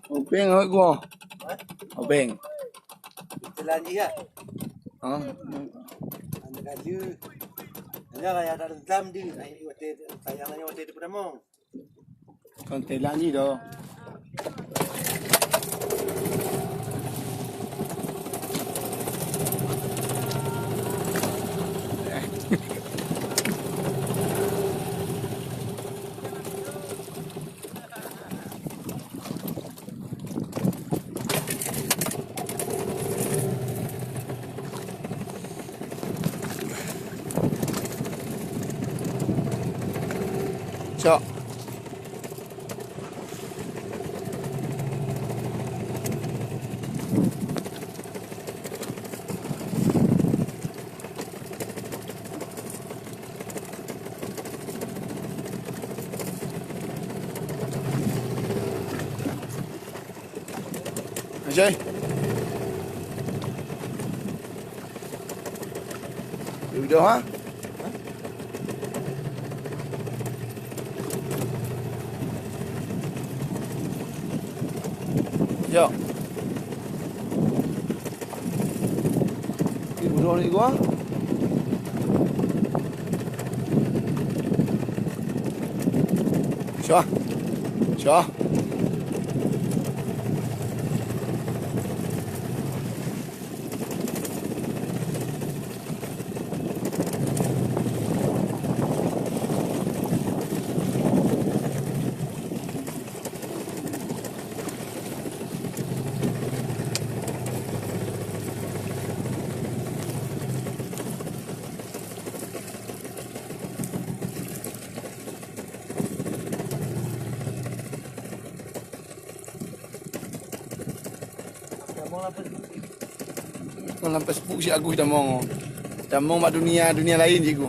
Upeng awak gua. Upeng. Jalan dia. Ha. Anda kaju. Anda kayak ada dendam di. Ini waktu tayangannya waktu itu pertama. Kon telan gì đâu. Chọ. Chơi. Được đâu hả? Yo. Đi bù rô đi quá. Cho. Cho. Kau lampas buk si aku dah mau. Dah mau mak dunia lain je aku.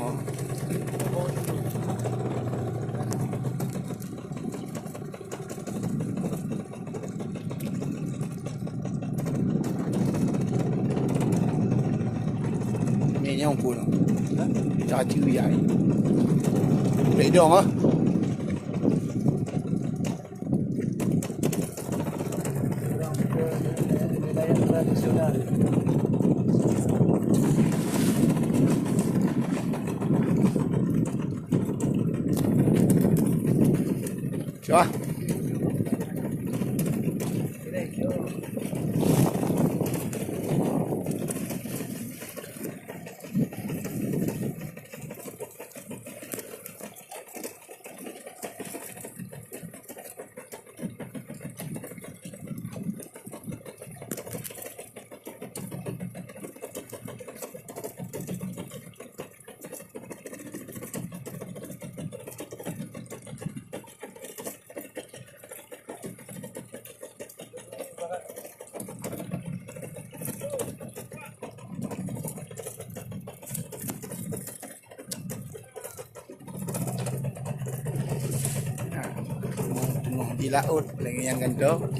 Ni yang pun. Caci ya. Baik dong ah. Tradisional. Coba. Di laut lagi yang gantong.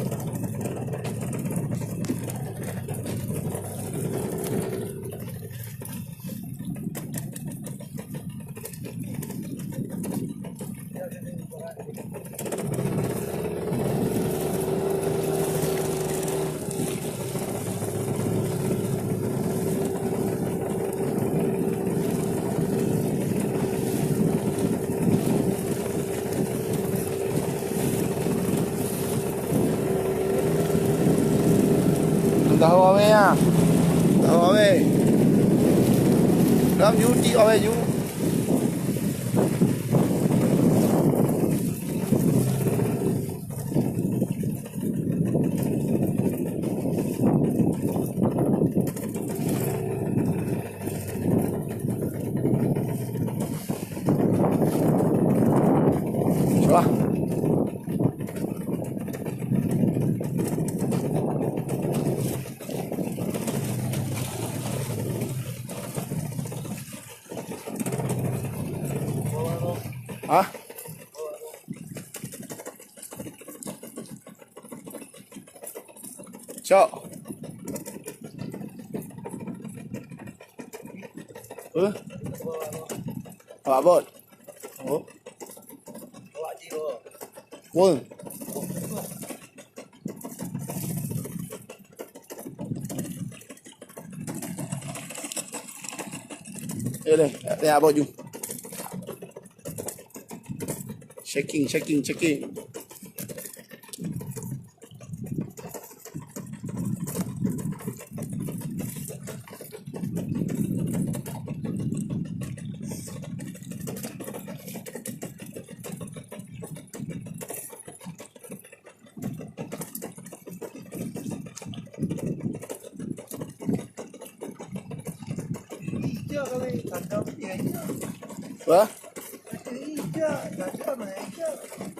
Tahu awe ya. Tahu awe. Ram yu di awe yu. Coba. Hah? Cok. Awak bot. Oh, Awak jiwa. cool. Đây, đây bao nhiêu? Shaking. Hijau kali tanda dia hijau. Apa? Hijau, tanda mana hijau.